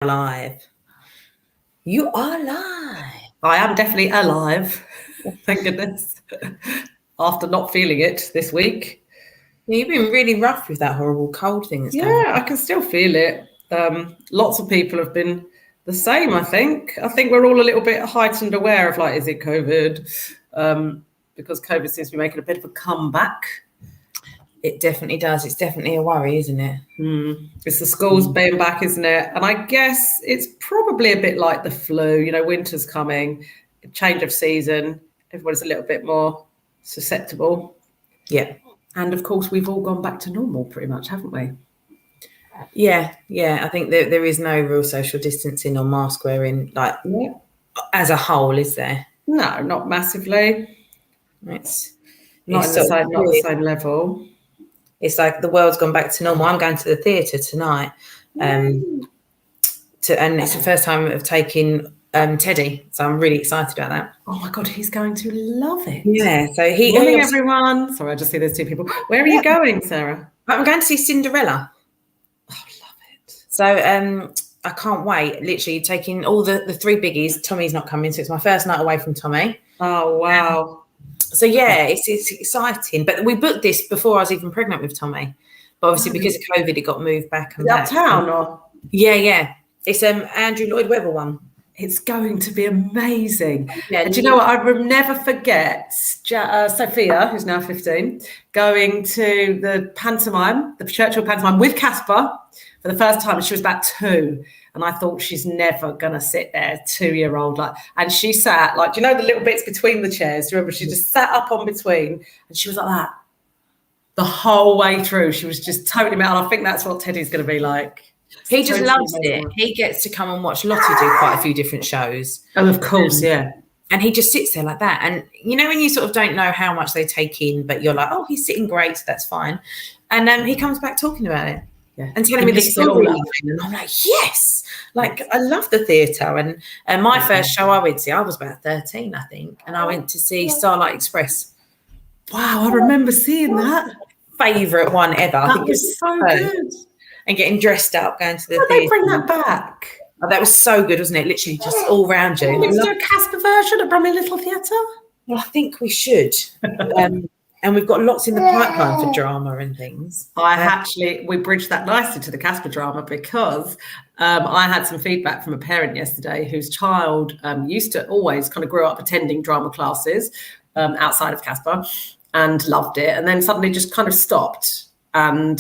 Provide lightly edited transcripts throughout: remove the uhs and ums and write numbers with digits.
Live. You are live. I am definitely alive. Thank goodness. After not feeling it this week. You've been really rough with that horrible cold thing that's going on. Yeah, I can still feel it. Lots of people have been the same, I think. I think we're all a little bit heightened aware of, like, is it COVID? Because COVID seems to be making a bit of a comeback. It definitely does. It's definitely a worry, isn't it? It's the schools being back, isn't it? And I guess it's probably a bit like the flu. You know, winter's coming, change of season. Everybody's a little bit more susceptible. Yeah. And of course, we've all gone back to normal pretty much, haven't we? Yeah. I think that there is no real social distancing or mask wearing, like, as a whole, is there? No, not massively. It's not the same level. It's like the world's gone back to normal. I'm going to the theatre tonight, and it's the first time of taking Teddy, so I'm really excited about that. Oh my God, he's going to love it. Yeah, so Morning, everyone. Sorry, I just see there's two people. Where are you going, Sarah? I'm going to see Cinderella. Oh, love it. So I can't wait. Literally taking all the three biggies. Tommy's not coming, so it's my first night away from Tommy. Oh, wow. So yeah, it's exciting. But we booked this before I was even pregnant with Tommy. But obviously because of COVID, it got moved back and back. Uptown or? Yeah. It's Andrew Lloyd Webber one. It's going to be amazing. Yeah, and do you know what? I will never forget Sophia, who's now 15, going to the pantomime, the Churchill pantomime with Casper for the first time. And she was about 2. And I thought, she's never going to sit there, 2-year-old. And she sat, like, do you know the little bits between the chairs? Do you remember? She just sat up on between and she was like that the whole way through. She was just totally mad. And I think that's what Teddy's going to be like. He just loves it. He gets to come and watch Lottie do quite a few different shows. Oh, of course, yeah. And he just sits there like that. And, you know, when you sort of don't know how much they take in, but you're like, oh, he's sitting great, so that's fine. And he comes back talking about it. Yeah. And telling me the story. And I'm like, yes. Like, I love the theatre. And my first show I went to see, I was about 13, I think. And I went to see Starlight Express. Wow, I remember seeing that. Favourite one ever. That was so good. And getting dressed up, going to the theatre. They bring that back. Oh, that was so good, wasn't it? Literally just all round you. Let's do a Casper version at Bromley Little Theatre. Well, I think we should. And we've got lots in the pipeline for drama and things. We bridged that nicely to the Casper drama because I had some feedback from a parent yesterday whose child used to always kind of grew up attending drama classes outside of Casper and loved it, and then suddenly just kind of stopped. And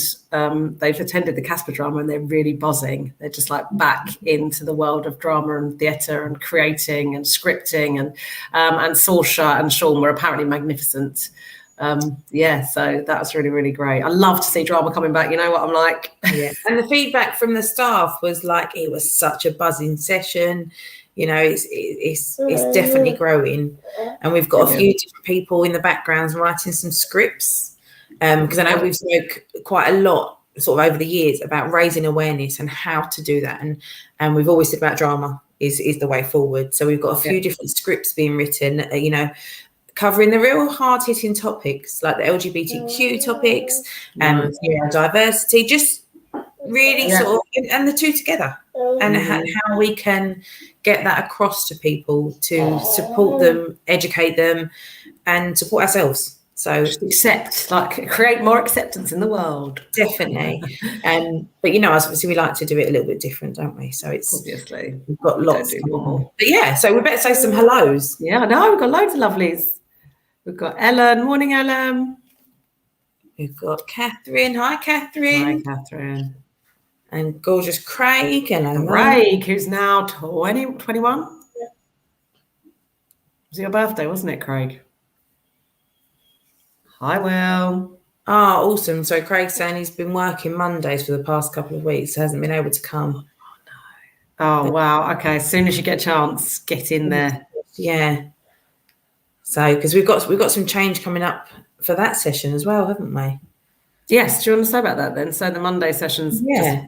they've attended the Casper drama and they're really buzzing. They're just like back into the world of drama and theatre and creating and scripting, and Saoirse and Sean were apparently magnificent. So that was really, really great. I love to see drama coming back. You know what I'm like? Yeah. And the feedback from the staff was like, it was such a buzzing session. You know, it's definitely growing. And we've got a few different people in the backgrounds writing some scripts. Because I know we've spoke quite a lot sort of over the years about raising awareness and how to do that. And we've always said about drama is the way forward. So we've got a few different scripts being written, you know, covering the real hard-hitting topics like the LGBTQ topics and diversity, just really sort of, and the two together, and how we can get that across to people to support them, educate them, and support ourselves. So just create more acceptance in the world. Definitely. But, you know, obviously we like to do it a little bit different, don't we? So it's obviously we've got lots more. But yeah, so we better say some hellos. Yeah, I know, we've got loads of lovelies. We've got Ellen. Morning, Ellen. We've got Catherine. Hi, Catherine. Hi, Catherine. And gorgeous Craig. Hello. Craig, who's now 21. Yeah. It was your birthday, wasn't it, Craig? Hi, Will. Oh, awesome. So Craig's saying he's been working Mondays for the past couple of weeks, hasn't been able to come. Oh, no. Oh, wow. Okay, as soon as you get a chance, get in there. Yeah. So, because we've got some change coming up for that session as well, haven't we? Yes. Do you want to say about that then? So the Monday sessions. Yeah.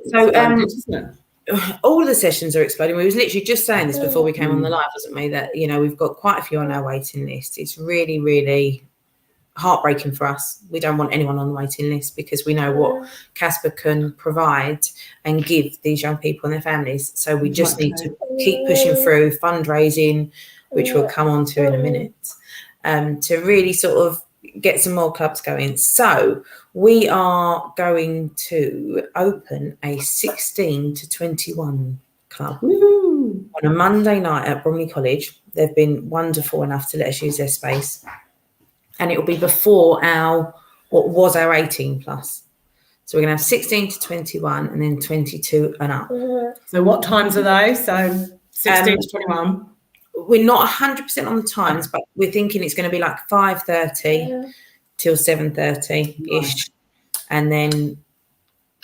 All of the sessions are exploding. We was literally just saying this before we came on the live, wasn't we? That, you know, we've got quite a few on our waiting list. It's really, really heartbreaking for us. We don't want anyone on the waiting list because we know what Casper can provide and give these young people and their families. So we just need to keep pushing through fundraising, which we'll come on to in a minute, to really sort of get some more clubs going. So we are going to open a 16 to 21 club on a Monday night at Bromley College. They've been wonderful enough to let us use their space. And it will be before what was our 18 plus. So we're going to have 16 to 21 and then 22 and up. So what times are they? So 16 to 21? We're not 100% on the times, but we're thinking it's going to be like 5:30 till 7:30-ish. And then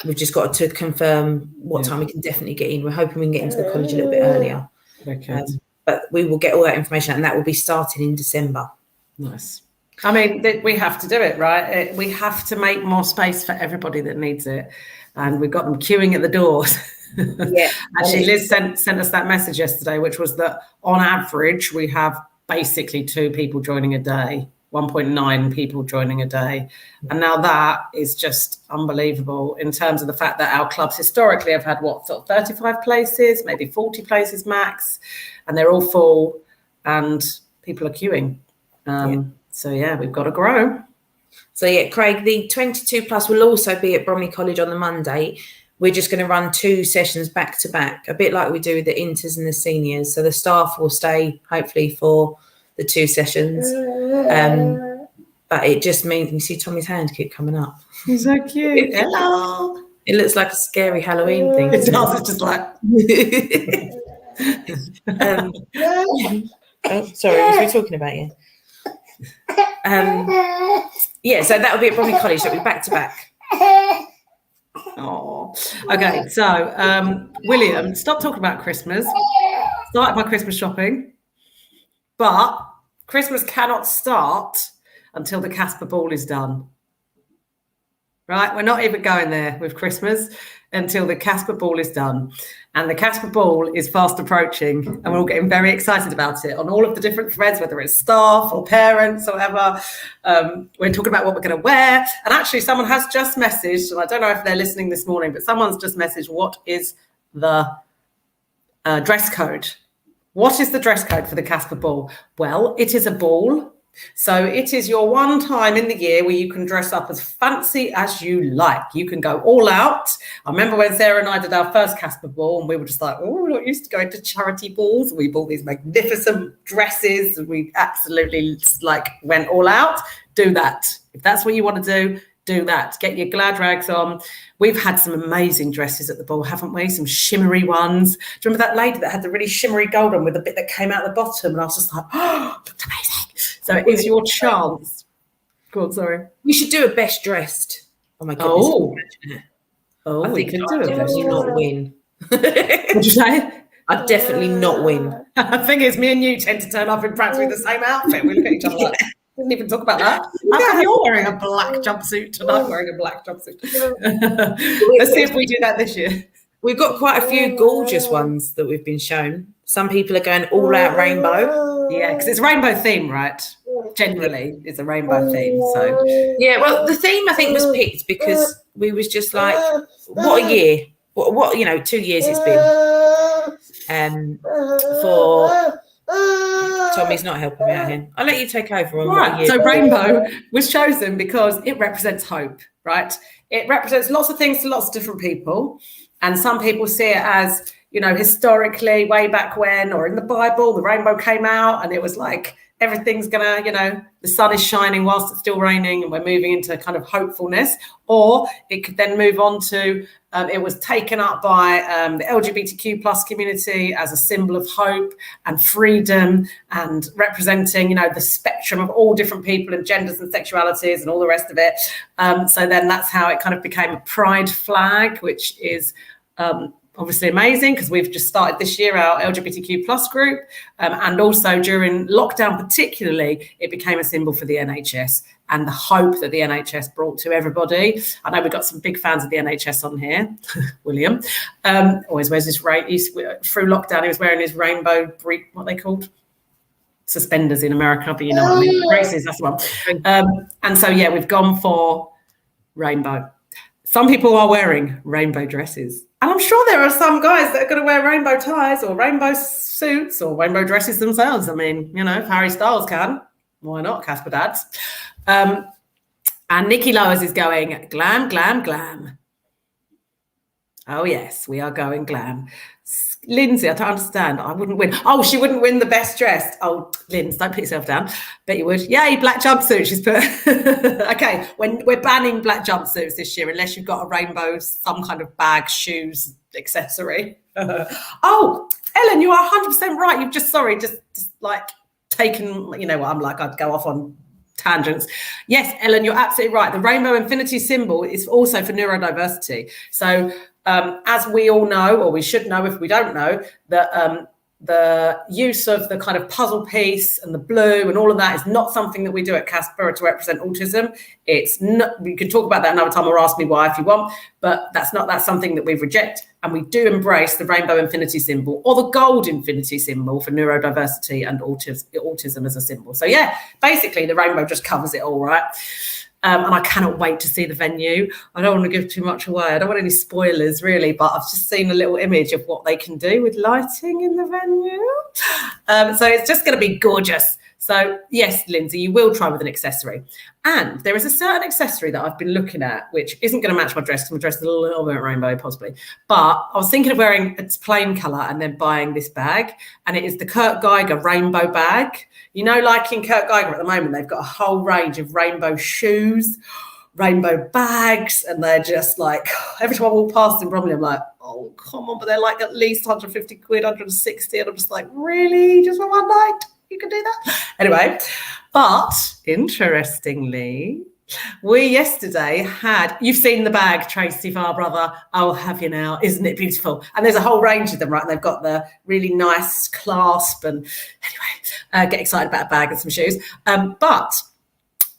we've just got to confirm what time we can definitely get in. We're hoping we can get into the college a little bit earlier. But we will get all that information and that will be starting in December. Nice. I mean, we have to do it, right? We have to make more space for everybody that needs it. And we've got them queuing at the doors. Yeah. Actually, Liz sent us that message yesterday, which was that on average, we have basically 2 people joining a day, 1.9 people joining a day. And now that is just unbelievable in terms of the fact that our clubs historically have had, 35 places, maybe 40 places max, and they're all full and people are queuing. So, we've got to grow. So, Craig, the 22 plus will also be at Bromley College on the Monday. We're just going to run 2 sessions back to back, a bit like we do with the inters and the seniors. So the staff will stay, hopefully, for the 2 sessions. But it just means, you see Tommy's hand keep coming up. He's so cute. Hello. It looks like a scary Halloween thing. It does. It's just like... sorry, what was we talking about you? So that will be at Bromley College. So it'll be back to back. Oh, okay. So, William, stop talking about Christmas. Started my Christmas shopping, but Christmas cannot start until the Casper ball is done. Right? We're not even going there with Christmas until the Casper ball is done. And the Casper ball is fast approaching and we're all getting very excited about it on all of the different threads, whether it's staff or parents or whatever. We're talking about what we're going to wear. And actually someone has just messaged, and I don't know if they're listening this morning, but someone's just messaged, what is the dress code? What is the dress code for the Casper ball? Well, it is a ball. So it is your one time in the year where you can dress up as fancy as you like. You can go all out. I remember when Sarah and I did our first Casper ball and we were just like, oh, we're not used to going to charity balls. We bought these magnificent dresses and we absolutely went all out. Do that. If that's what you want to do that. Get your glad rags on. We've had some amazing dresses at the ball, haven't we? Some shimmery ones. Do you remember that lady that had the really shimmery gold on with the bit that came out the bottom? And I was just like, oh, looked amazing. So it is your chance. Go on, sorry. We should do a best dressed. Oh my goodness. I think I'd definitely not win. What'd you say? I'd definitely not win. The thing is, me and you tend to turn up in practically the same outfit. We look at each other like, didn't even talk about that. How come you're wearing a black jumpsuit and I'm wearing a black jumpsuit? Let's see if we do that this year. We've got quite a few gorgeous ones that we've been shown. Some people are going all out rainbow. Yeah, because it's rainbow theme, right? Generally, it's a rainbow theme. So yeah, well, the theme I think was picked because we was just like, what a year. What 2 years it's been. For Tommy's not helping me out here. I'll let you take over on right. So rainbow was chosen because it represents hope, right? It represents lots of things to lots of different people. And some people see it as, historically, way back when, or in the Bible, the rainbow came out and it was like, everything's gonna, the sun is shining whilst it's still raining and we're moving into kind of hopefulness. Or it could then move on to, it was taken up by the LGBTQ plus community as a symbol of hope and freedom and representing, the spectrum of all different people and genders and sexualities and all the rest of it. So then that's how it kind of became a pride flag, which is obviously amazing because we've just started this year our LGBTQ plus group, and also during lockdown particularly it became a symbol for the NHS and the hope that the NHS brought to everybody. I know we've got some big fans of the NHS on here. William always wears his through lockdown he was wearing his rainbow, what are they called? suspenders in America, but you know what I mean. Braces, that's the one. And so, yeah, we've gone for rainbow. Some people are wearing rainbow dresses. And I'm sure there are some guys that are going to wear rainbow ties or rainbow suits or rainbow dresses themselves. I mean, you know, if Harry Styles can, why not, Casper dads? And Nikki Lowers is going glam, glam, glam. Oh, yes, we are going glam. Lindsay, I don't understand. I wouldn't win. Oh, she wouldn't win the best dressed. Oh, Linz, don't put yourself down. Bet you would. Yay, black jumpsuit, she's put. Okay, when we're banning black jumpsuits this year, unless you've got a rainbow, some kind of bag, shoes, accessory. Oh, Ellen, you are 100% right. You've just like taken, you know what I'm like, I'd go off on tangents. Yes, Ellen, you're absolutely right. The rainbow infinity symbol is also for neurodiversity. So as we all know, or we should know if we don't know, that the use of the kind of puzzle piece and the blue and all of that is not something that we do at CASPA to represent autism. It's not, we can talk about that another time or ask me why if you want, but that's something that we reject. And we do embrace the rainbow infinity symbol or the gold infinity symbol for neurodiversity and autism as a symbol. So yeah, basically the rainbow just covers it all, right? And I cannot wait to see the venue. I don't want to give too much away. I don't want any spoilers, really, but I've just seen a little image of what they can do with lighting in the venue. So it's just going to be gorgeous. So, yes, Lindsay, you will try with an accessory. And there is a certain accessory that I've been looking at, which isn't going to match my dress because my dress is a little bit rainbow, possibly. But I was thinking of wearing its plain colour and then buying this bag. And it is the Kurt Geiger rainbow bag. You know, like in Kurt Geiger at the moment, they've got a whole range of rainbow shoes, rainbow bags, and they're just like, every time I walk past in Bromley, I'm like, oh, come on, but they're like at least 150 quid, 160, and I'm just like, really? Just for one night? You can do that? Anyway, but interestingly, we yesterday had, you've seen the bag, Tracy Farbrother. Oh, have you now? Isn't it beautiful? And there's a whole range of them, right? And they've got the really nice clasp. And anyway, get excited about a bag and some shoes. But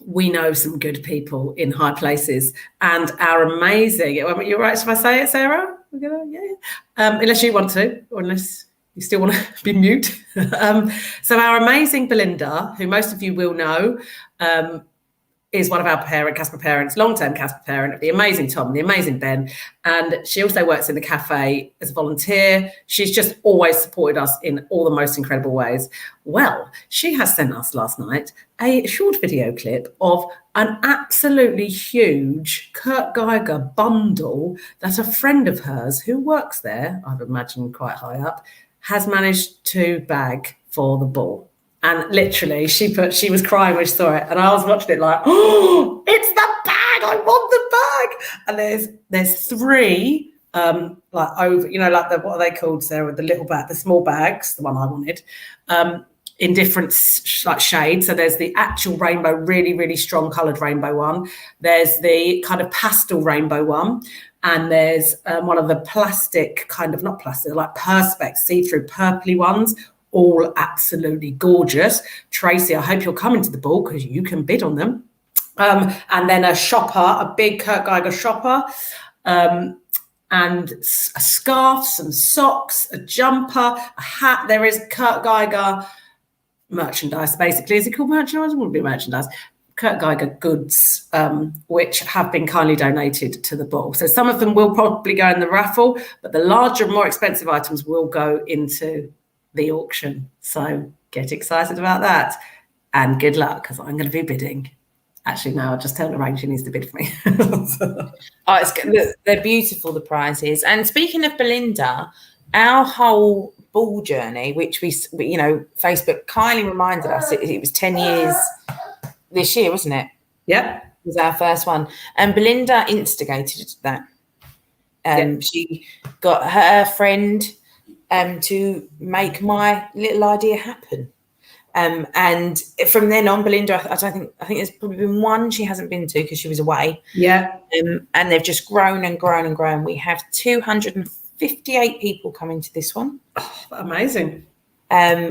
we know some good people in high places and our amazing, you're right if I say it, Sarah? We're gonna, yeah. Unless you want to, or unless you still want to be mute. So our amazing Belinda, who most of you will know, is one of our CASPA parents, long-term CASPA parent, the amazing Tom, the amazing Ben. And she also works in the cafe as a volunteer. She's just always supported us in all the most incredible ways. Well, she has sent us last night a short video clip of an absolutely huge Kurt Geiger bundle that a friend of hers who works there, I'd imagine quite high up, has managed to bag for the ball. And literally, she was crying when she saw it, and I was watching it like, oh, it's the bag! I want the bag! And there's three, like over, you know, like what are they called, Sarah? The little bag, the small bags, the one I wanted, in different like shades. So there's the actual rainbow, really, really strong coloured rainbow one. There's the kind of pastel rainbow one. And there's one of the plastic, kind of not plastic, like perspex, see-through purpley ones, all absolutely gorgeous. Tracy, I hope you're coming to the ball because you can bid on them. And then a shopper, a big Kurt Geiger shopper, and scarves and socks, a jumper, a hat. There is Kurt Geiger merchandise, basically. Is it called merchandise? It wouldn't be merchandise. Kurt Geiger goods, which have been kindly donated to the ball. So some of them will probably go in the raffle, but the larger, more expensive items will go into the auction. So get excited about that. And good luck, because I'm going to be bidding. Actually, no, I'll just tell Lorraine she needs to bid for me. It's good. They're beautiful, the prizes. And speaking of Belinda, our whole ball journey, which we you know, Facebook kindly reminded us, it was 10 years this year, wasn't it? Yep. It was our first one. And Belinda instigated that. Yep. She got her friend to make my little idea happen. And from then on, Belinda, I think there's probably been one she hasn't been to because she was away. Yeah. And they've just grown and grown and grown. We have 258 people coming to this one. Oh, amazing.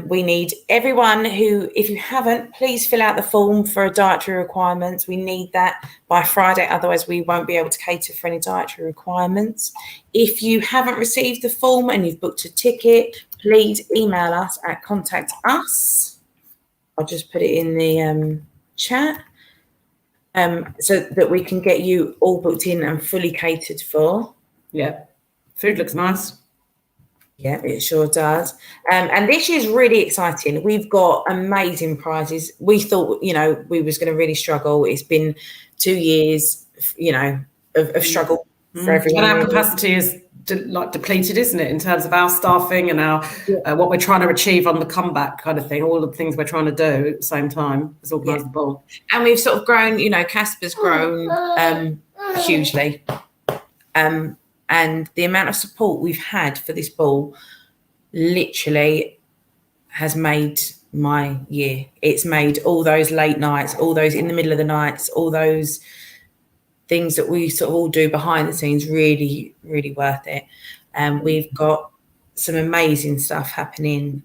We need everyone who, if you haven't, please fill out the form for dietary requirements. We need that by Friday, otherwise we won't be able to cater for any dietary requirements. If you haven't received the form and you've booked a ticket, please email us at contactus I'll just put it in the chat so that we can get you all booked in and fully catered for. Yeah, food looks nice. Yeah, it sure does. And this year's really exciting. We've got amazing prizes. We thought, we was going to really struggle. It's been 2 years, of struggle for everyone. And our capacity is depleted, isn't it, in terms of our staffing and our what we're trying to achieve on the comeback kind of thing, all the things we're trying to do at the same time as organise the ball. And we've sort of grown, Casper's grown hugely. And the amount of support we've had for this ball literally has made my year. It's made all those late nights, all those in the middle of the nights, all those things that we sort of all do behind the scenes really, really worth it. We've got some amazing stuff happening.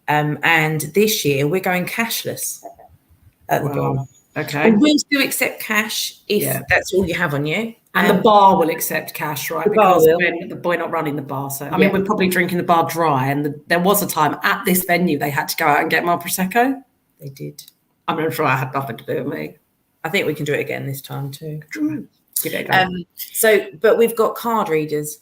And this year we're going cashless at the ball. Okay. We will still accept cash if that's all you have on you. And the bar will accept cash, right? Because we're not running the bar. So, I mean, we're probably drinking the bar dry. And there was a time at this venue they had to go out and get more Prosecco. They did. I'm not sure I had nothing to do with me. I think we can do it again this time too. Give it a go. But we've got card readers.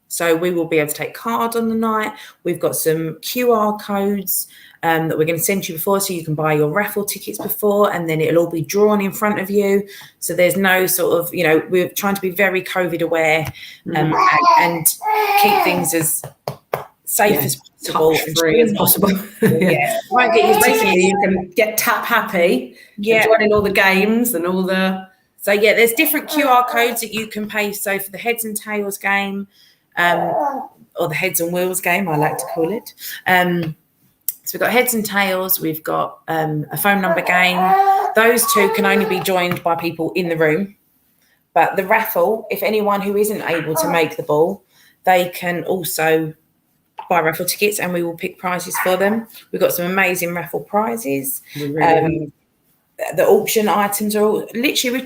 So we will be able to take cards on the night. We've got some QR codes that we're going to send you before, so you can buy your raffle tickets before, and then it'll all be drawn in front of you. So there's no sort of, we're trying to be very COVID aware and keep things as safe as possible, free as possible. Won't get you basically you can get tap happy. Joining all the games and all the. So there's different QR codes that you can pay. So for the heads and tails game, or the heads and wheels game, I like to call it. So we've got heads and tails. We've got a phone number game. Those two can only be joined by people in the room. But the raffle, if anyone who isn't able to make the ball, they can also buy raffle tickets and we will pick prizes for them. We've got some amazing raffle prizes. The auction items are all literally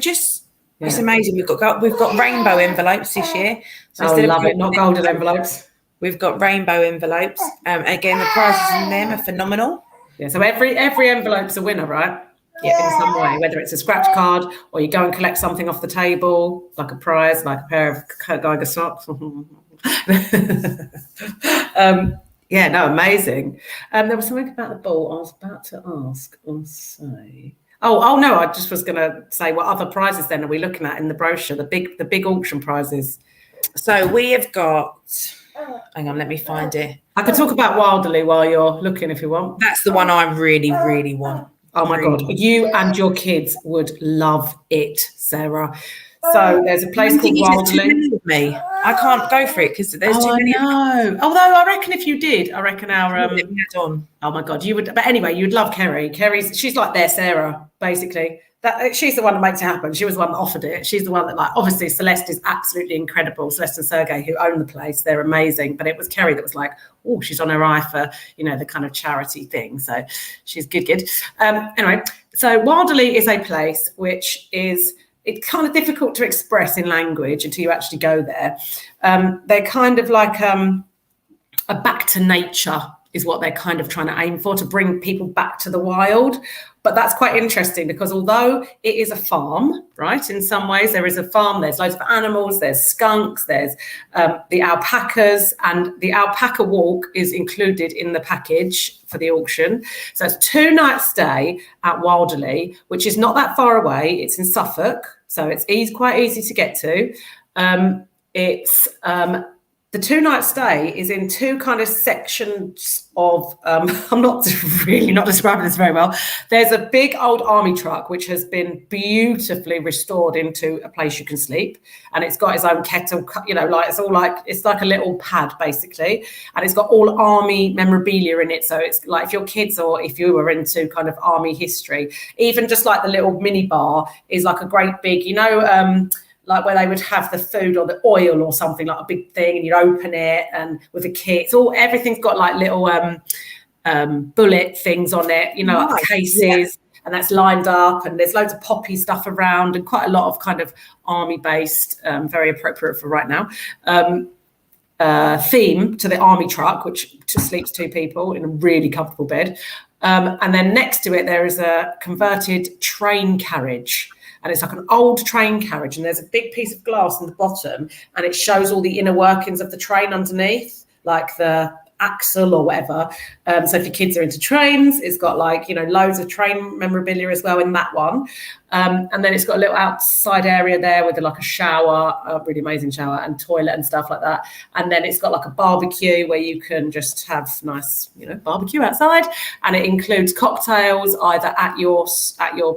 it's amazing. We've got rainbow envelopes this year. So I love it, not golden envelopes. We've got rainbow envelopes. Again, the prizes in them are phenomenal. Yeah, so every envelope's a winner, right? Yeah, in some way, whether it's a scratch card or you go and collect something off the table, like a prize, like a pair of Kurt Geiger socks. Amazing. There was something about the ball I was about to ask or say. Oh no, I just was going to say, what other prizes then are we looking at in the brochure? The big auction prizes. So we have got. Hang on, let me find it. I could talk about Wilderly while you're looking if you want. That's the one I really, really want. Oh my God, you and your kids would love it, Sarah. So there's a place called Wilderly. Me, I can't go for it because there's too many. No, although I reckon if you did, I reckon our on. Oh my God, you would. But anyway, you'd love Kerry. She's like their Sarah, basically. She's the one that makes it happen. She was the one that offered it. She's the one that, obviously Celeste is absolutely incredible. Celeste and Sergey, who own the place, they're amazing. But it was Kerry that was like, oh, she's on her eye for, the kind of charity thing. So she's good. Anyway, so Wilderly is a place which is, it's kind of difficult to express in language until you actually go there. They're kind of like a back to nature is what they're kind of trying to aim for, to bring people back to the wild. But that's quite interesting because although it is a farm, right, in some ways there is a farm, there's loads of animals, there's skunks, there's the alpacas, and the alpaca walk is included in the package for the auction. So it's 2 nights stay at Wilderly, which is not that far away. It's in Suffolk, so it's quite easy to get to. The 2-night stay is in 2 kind of sections of, I'm not describing this very well. There's a big old army truck, which has been beautifully restored into a place you can sleep. And it's got its own kettle, it's like a little pad, basically. And it's got all army memorabilia in it. So it's like if your kids or if you were into kind of army history, even just like the little mini bar is like a great big, like where they would have the food or the oil or something, like a big thing, and you'd open it and with the kit. Everything's got like little bullet things on it, like cases, and that's lined up, and there's loads of poppy stuff around and quite a lot of kind of army-based, very appropriate for right now, theme to the army truck, which sleeps 2 people in a really comfortable bed. And then next to it, there is a converted train carriage. And it's like an old train carriage. And there's a big piece of glass on the bottom. And it shows all the inner workings of the train underneath, like the axle or whatever. So if your kids are into trains, it's got like, you know, loads of train memorabilia as well in that one. And then it's got a little outside area there with like a shower, a really amazing shower, and toilet and stuff like that. And then it's got like a barbecue where you can just have nice, you know, barbecue outside. And it includes cocktails either at your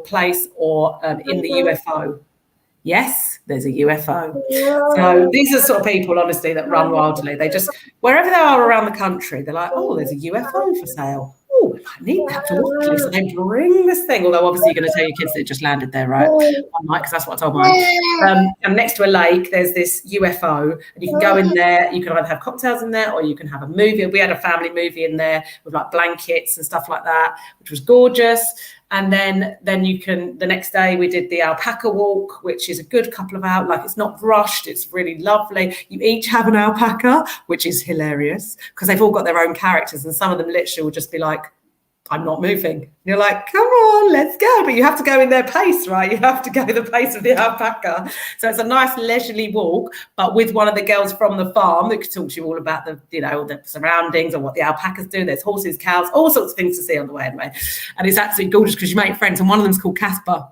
place or in the UFO. Yes, there's a UFO. So these are sort of people, honestly, that run wildly. They just, wherever they are around the country, they're like, oh, there's a UFO for sale. Oh, I need that for luckily. So they bring this thing, although obviously you're going to tell your kids that it just landed there, right? One night, because that's what I told mine. And next to a lake, there's this UFO, and you can go in there. You can either have cocktails in there, or you can have a movie. We had a family movie in there with like blankets and stuff like that, which was gorgeous. And then you can, the next day we did the alpaca walk, which is a good couple of hours. Like, it's not rushed. It's really lovely. You each have an alpaca, which is hilarious because they've all got their own characters. And some of them literally will just be like, I'm not moving. And you're like, come on, let's go. But you have to go in their pace, right? You have to go the pace of the alpaca. So it's a nice leisurely walk, but with one of the girls from the farm that could talk to you all about the, you know, the surroundings and what the alpacas do. There's horses, cows, all sorts of things to see on the way anyway. And it's absolutely gorgeous because you make friends. And one of them's called Casper.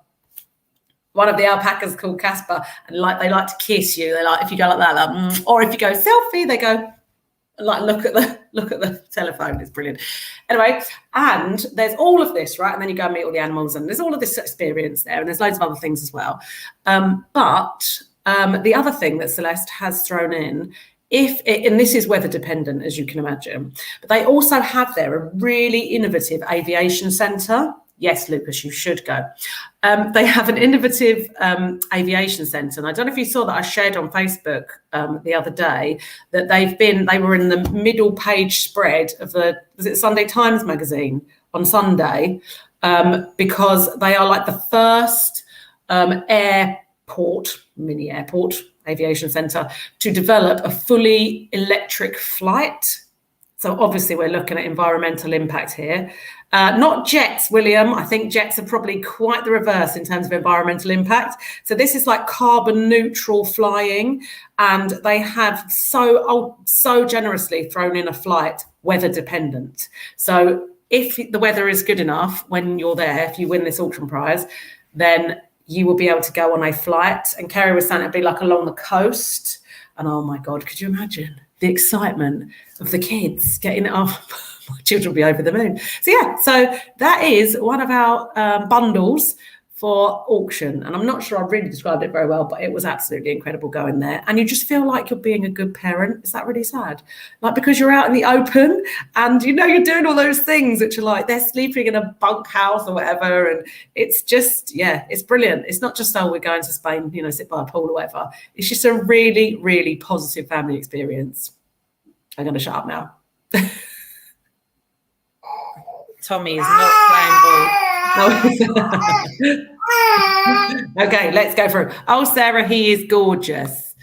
One of the alpacas called Casper. And like, they like to kiss you. They like, if you go like that, like, or if you go selfie, they go, like, look at the telephone. It's brilliant. Anyway, and there's all of this, right? And then you go and meet all the animals, and there's all of this experience there, and there's loads of other things as well. But the other thing that Celeste has thrown in, and this is weather dependent, as you can imagine, but they also have there a really innovative aviation centre. Yes, Lucas, you should go. They have an innovative aviation centre. And I don't know if you saw that I shared on Facebook the other day that they were in the middle page spread of was it Sunday Times magazine on Sunday, because they are like the first mini airport aviation centre to develop a fully electric flight. So obviously we're looking at environmental impact here. Not jets, William. I think jets are probably quite the reverse in terms of environmental impact. So this is like carbon neutral flying, and they have so generously thrown in a flight weather dependent. So if the weather is good enough when you're there, if you win this auction prize, then you will be able to go on a flight. And Kerry was saying it'd be like along the coast. And oh my God, could you imagine the excitement of the kids getting it off? My children will be over the moon. So yeah, so that is one of our bundles for auction. And I'm not sure I really described it very well, but it was absolutely incredible going there. And you just feel like you're being a good parent. Is that really sad? Like, because you're out in the open and, you know, you're doing all those things which are like, they're sleeping in a bunkhouse or whatever. And it's just, yeah, it's brilliant. It's not just, oh, we're going to Spain, you know, sit by a pool or whatever. It's just a really, really positive family experience. I'm going to shut up now. Tommy is not playing ball. Okay, let's go through. Oh, Sarah, he is gorgeous.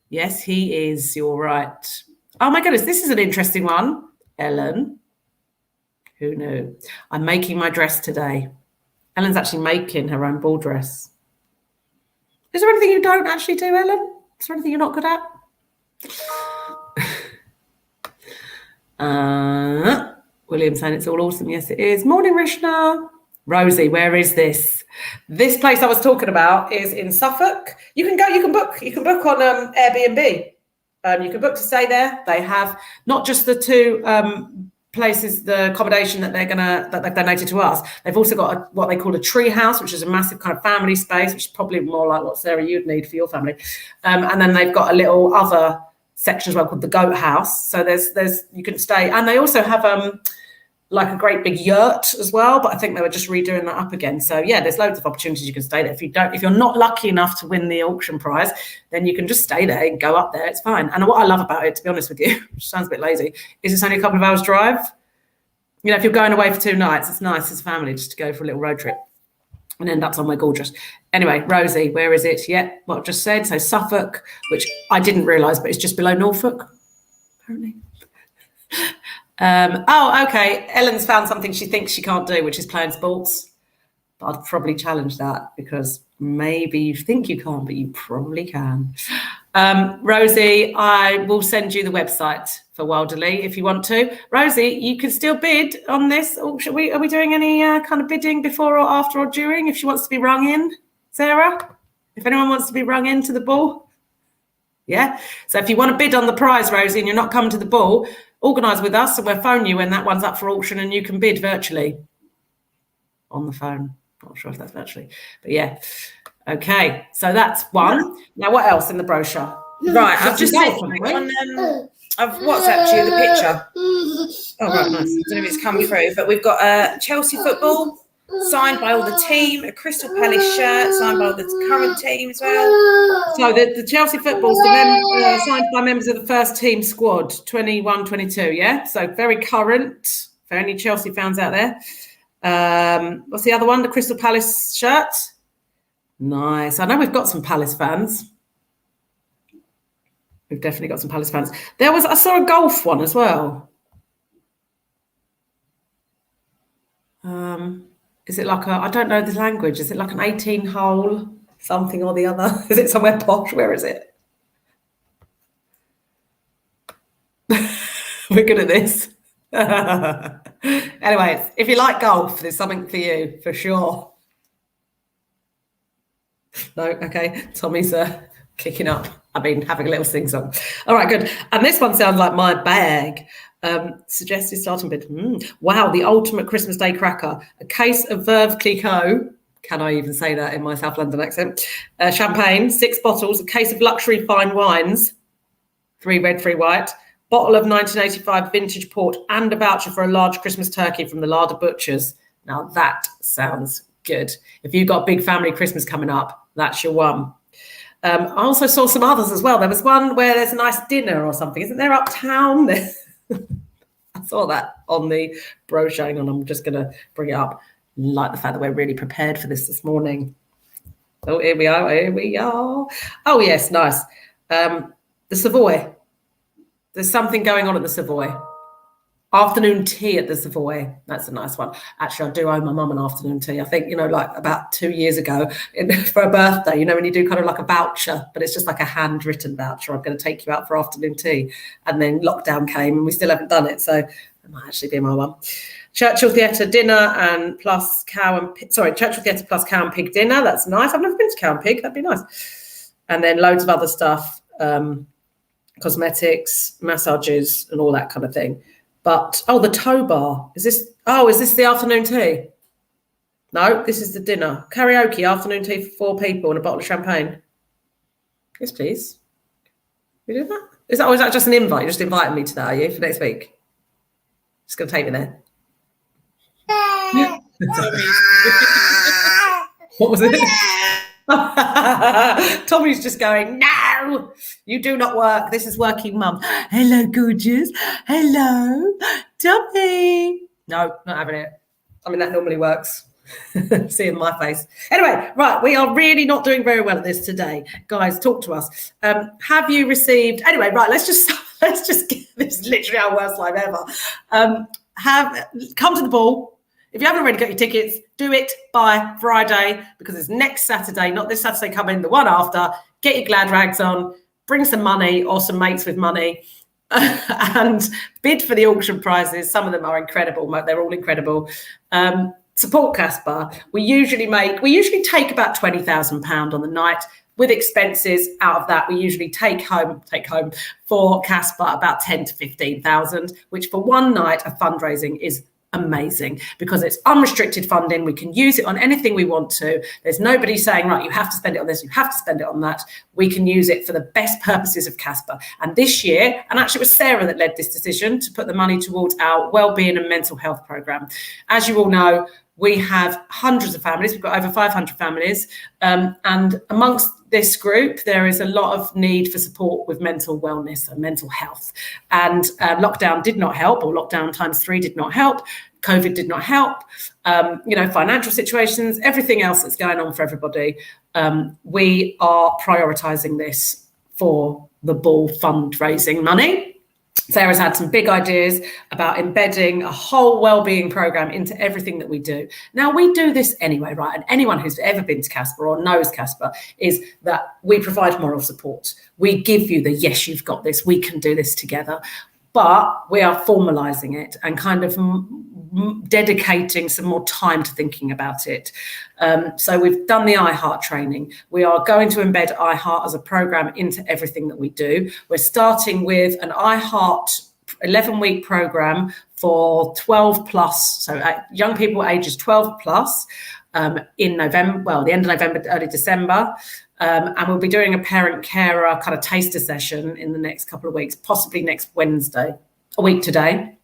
Yes, he is. You're right. Oh my goodness, this is an interesting one. Helen. Who knew? I'm making my dress today. Helen's actually making her own ball dress. Is there anything you don't actually do, Helen? Is there anything you're not good at? William saying it's all awesome. Yes, it is. Morning, Rishna. Rosie, where is this? This place I was talking about is in Suffolk. You can book on Airbnb. You can book to stay there. They have not just the two places, the accommodation that they've donated to us. They've also got what they call a tree house, which is a massive kind of family space, which is probably more like what, Sarah, you'd need for your family. And then they've got a little other section as well called the goat house. So there's you can stay, and they also have like a great big yurt as well, but I think they were just redoing that up again. So yeah, there's loads of opportunities you can stay there. If you're not lucky enough to win the auction prize, then you can just stay there and go up there. It's fine. And what I love about it, to be honest with you, which sounds a bit lazy, is it's only a couple of hours drive. You know, if you're going away for 2 nights, it's nice as a family just to go for a little road trip and end up somewhere gorgeous. Anyway, Rosie, where is it? Yeah, what I've just said. So Suffolk, which I didn't realise, but it's just below Norfolk, apparently. Okay. Ellen's found something she thinks she can't do, which is playing sports. But I'd probably challenge that because maybe you think you can't, but you probably can. Rosie, I will send you the website for Wilderly if you want to. Rosie, you can still bid on this. Or are we doing any kind of bidding before or after or during? If she wants to be rung in, Sarah? If anyone wants to be rung into the ball? Yeah. So if you want to bid on the prize, Rosie, and you're not coming to the ball, organise with us and we'll phone you when that one's up for auction and you can bid virtually on the phone. Not sure if that's virtually, but yeah. Okay, so that's one. Now, what else in the brochure? Right, I've just sent I've WhatsApped you the picture. Oh, right, nice. I don't know if it's come through, but we've got Chelsea football signed by all the team, a Crystal Palace shirt signed by all the current team as well. So the Chelsea football's signed by members of the first team squad, 21-22, yeah? So very current for any Chelsea fans out there. What's the other one? The Crystal Palace shirt? Nice. I know we've got some Palace fans. We've definitely got some Palace fans. I saw a golf one as well. Is it like I don't know the language. Is it like an 18-hole something or the other? Is it somewhere posh? Where is it? We're good at this. Anyway, if you like golf, there's something for you, for sure. No, okay. Tommy's kicking up. Having a little sing-song. All right, good. And this one sounds like my bag. Suggested starting bid. Wow, the ultimate Christmas Day cracker. A case of Veuve Clicquot. Can I even say that in my South London accent? Champagne, 6 bottles, a case of luxury fine wines, 3 red, 3 white, bottle of 1985 vintage port, and a voucher for a large Christmas turkey from the Larder Butchers. Now that sounds good. If you've got a big family Christmas coming up, that's your one. I also saw some others as well. There was one where there's a nice dinner or something. Isn't there uptown? I saw that on the brochure, and I'm just going to bring it up. Like the fact that we're really prepared for this morning. Oh, here we are. Oh, yes, nice. The Savoy. There's something going on at the Savoy. Afternoon tea at the Savoy. That's a nice one. Actually, I do owe my mum an afternoon tea. I think, like about 2 years ago for a birthday, when you do kind of like a voucher, but it's just like a handwritten voucher. I'm going to take you out for afternoon tea. And then lockdown came and we still haven't done it. So it might actually be my one. Churchill Theatre dinner and plus Churchill Theatre plus cow and pig dinner. That's nice. I've never been to cow and pig. That'd be nice. And then loads of other stuff, cosmetics, massages and all that kind of thing. But, the tow bar. Is this the afternoon tea? No, this is the dinner. Karaoke, afternoon tea for 4 people and a bottle of champagne. Yes, please. You do that? Is that just an invite? You're just inviting me to that, are you, for next week? Just going to take me there. What was it? Tommy's just going, no, you do not work. This is working mum. Hello, gorgeous. Hello, Tommy. No, not having it. That normally works. Seeing my face. Anyway, right, we are really not doing very well at this today. Guys, talk to us. Have you received... Anyway, right, let's just get... This is literally our worst life ever. Come to the ball. If you haven't already got your tickets, do it by Friday because it's next Saturday, not this Saturday coming, the one after. Get your glad rags on, bring some money or some mates with money and bid for the auction prizes. Some of them are incredible. They're all incredible. Support Casper. We usually take about £20,000 on the night. With expenses out of that, we usually take home for Casper about 10 to 15,000, which for one night of fundraising is amazing because it's unrestricted funding. We can use it on anything we want to. There's nobody saying, right, you have to spend it on this, you have to spend it on that. We can use it for the best purposes of Casper. And this year, and actually it was Sarah that led this decision to put the money towards our wellbeing and mental health programme. As you all know, we have hundreds of families. We've got over 500 families. And amongst this group, there is a lot of need for support with mental wellness and mental health. And lockdown did not help, or lockdown times 3 did not help. COVID did not help. Financial situations, everything else that's going on for everybody. We are prioritising this for the ball fundraising money. Sarah's had some big ideas about embedding a whole wellbeing program into everything that we do. Now, we do this anyway, right? And anyone who's ever been to Casper or knows Casper is that we provide moral support. We give you the, yes, you've got this, we can do this together. But we are formalising it and kind of dedicating some more time to thinking about it. So we've done the iHeart training. We are going to embed iHeart as a program into everything that we do. We're starting with an iHeart 11-week program for 12 plus, so young people ages 12 plus, in November, well, the end of November, early December. And we'll be doing a parent carer kind of taster session in the next couple of weeks, possibly next Wednesday, a week today.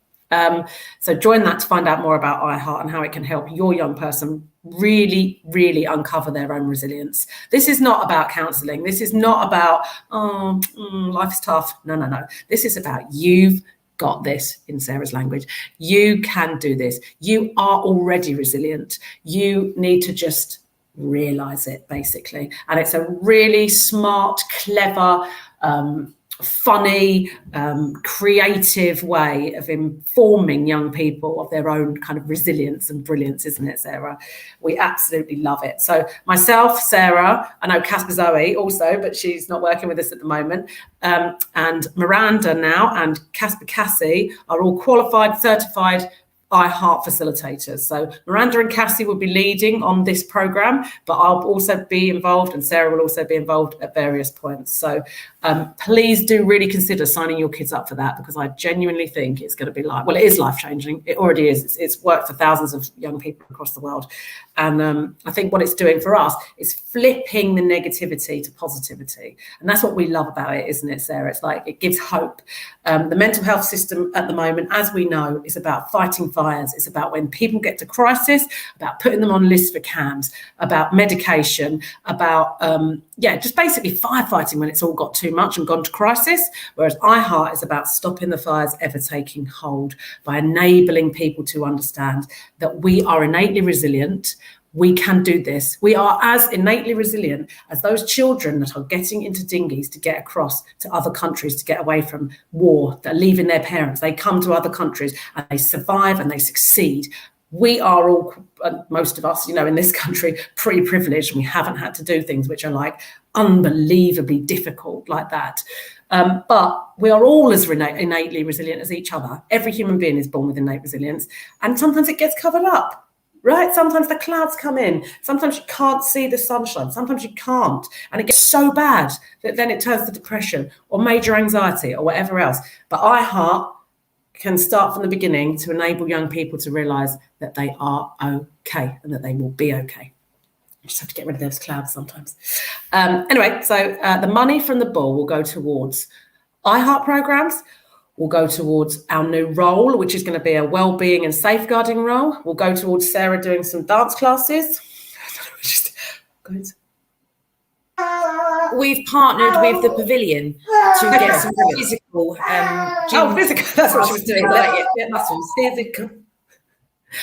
So join that to find out more about iHeart and how it can help your young person really, really uncover their own resilience. This is not about counselling. This is not about, life is tough. No. This is about you've got this, in Sarah's language. You can do this. You are already resilient. You need to just realise it, basically. And it's a really smart, clever, funny, creative way of informing young people of their own kind of resilience and brilliance, isn't it, Sarah? We absolutely love it. So myself, Sarah, I know Casper Zoe also, but she's not working with us at the moment, and Miranda now and Casper Cassie are all qualified, certified iHeart facilitators. So Miranda and Cassie will be leading on this program, but I'll also be involved, and Sarah will also be involved at various points. So please do really consider signing your kids up for that, because I genuinely think it's going to be it is life-changing. It already is. It's worked for thousands of young people across the world. And I think what it's doing for us is flipping the negativity to positivity. And that's what we love about it, isn't it, Sarah? It's like it gives hope. The mental health system at the moment, as we know, is about fighting fires. It's about when people get to crisis, about putting them on lists for CAMs, about medication, about, just basically firefighting when it's all got too much and gone to crisis. Whereas iHeart is about stopping the fires ever taking hold by enabling people to understand that we are innately resilient. We can do this. We are as innately resilient as those children that are getting into dinghies to get across to other countries to get away from war, that are leaving their parents. They come to other countries and they survive and they succeed. We are all, most of us, in this country, pretty privileged, and we haven't had to do things which are like unbelievably difficult like that. But we are all as innately resilient as each other. Every human being is born with innate resilience, and sometimes it gets covered up. Right? Sometimes the clouds come in. Sometimes you can't see the sunshine. Sometimes you can't. And it gets so bad that then it turns to depression or major anxiety or whatever else. But iHeart can start from the beginning to enable young people to realise that they are okay and that they will be okay. You just have to get rid of those clouds sometimes. Anyway, so the money from the ball will go towards iHeart programmes, will go towards our new role, which is going to be a wellbeing and safeguarding role. We'll go towards Sarah doing some dance classes. We've partnered with the pavilion to get some physical physical. That's what she was doing. Muscles. Physical.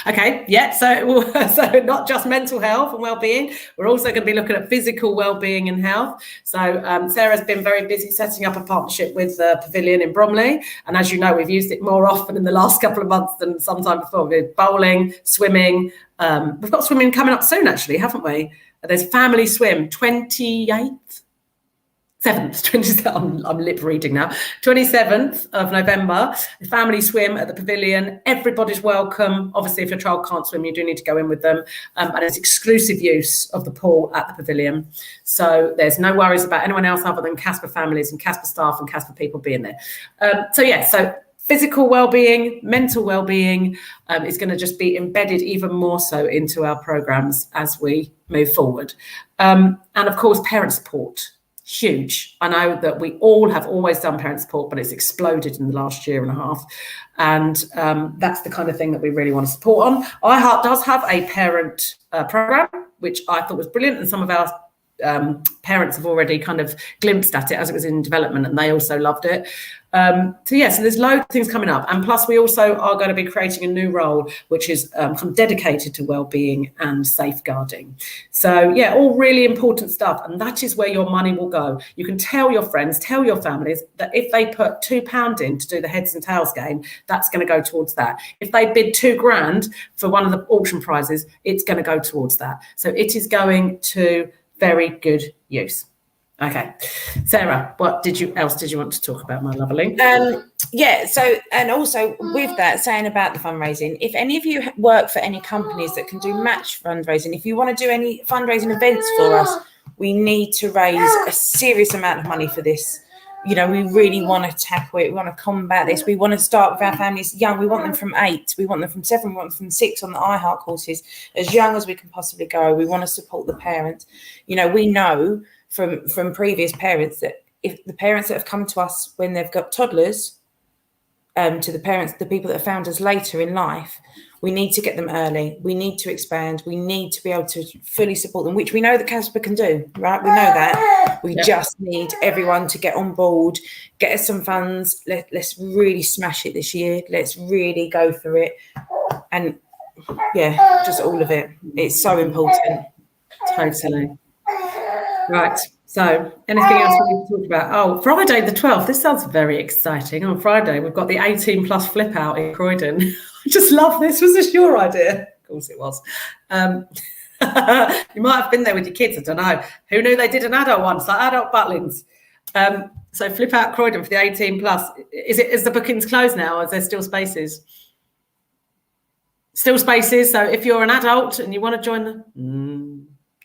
Okay, yeah, so not just mental health and well-being, we're also going to be looking at physical well-being and health. So Sarah's been very busy setting up a partnership with the Pavilion in Bromley, and as you know, we've used it more often in the last couple of months than sometime before. We've bowling, swimming, we've got swimming coming up soon actually, haven't we? There's family swim, 27th, I'm lip reading now, 27th of November, family swim at the Pavilion. Everybody's welcome. Obviously, if your child can't swim, you do need to go in with them. And it's exclusive use of the pool at the Pavilion. So there's no worries about anyone else other than Casper families and Casper staff and Casper people being there. So physical well-being, mental well-being is going to just be embedded even more so into our programmes as we move forward. And of course, parent support. Huge. I know that we all have always done parent support, but it's exploded in the last year and a half. And that's the kind of thing that we really want to support on. iHeart does have a parent program, which I thought was brilliant. And some of our parents have already kind of glimpsed at it as it was in development, and they also loved it. So there's loads of things coming up, and plus we also are going to be creating a new role which is kind of dedicated to wellbeing and safeguarding. So all really important stuff, and that is where your money will go. You can tell your friends, tell your families that if they put £2 in to do the heads and tails game, that's going to go towards that. If they bid $2,000 for one of the auction prizes, it's going to go towards that. So it is going to very good use. Okay, Sarah, what else did you want to talk about, my lovely? So, and also with that, saying about the fundraising, if any of you work for any companies that can do match fundraising, if you want to do any fundraising events for us, we need to raise a serious amount of money for this. We really want to tackle it. We want to combat this. We want to start with our families young. We want them from 8. We want them from 7. We want them from 6 on the iHeart courses, as young as we can possibly go. We want to support the parents. We know from previous parents that if the parents that have come to us when they've got toddlers, to the people that have found us later in life, we need to get them early. We need to expand. We need to be able to fully support them, which we know that CASPA can do, right? We know that. We just need everyone to get on board, get us some funds. Let's really smash it this year. Let's really go for it. And just all of it. It's so important. Totally. Right. So anything else we need to talk about? Oh, Friday the 12th. This sounds very exciting. On Friday, we've got the 18 plus flip out in Croydon. I just love this. Was this your idea? Of course it was. You might have been there with your kids. I don't know. Who knew they did an adult one? It's like adult Butlins. So flip out Croydon for the 18 plus. Is the bookings closed now, or is there still spaces? Still spaces. So if you're an adult and you want to join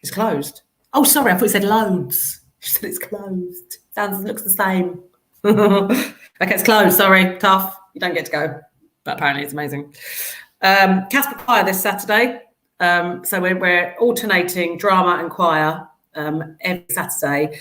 it's closed. Oh, sorry, I thought you said loads. She said it's closed. Looks the same. Okay, it's closed. Sorry, tough. You don't get to go. But apparently it's amazing. Casper Choir this Saturday. So we're alternating drama and choir every Saturday,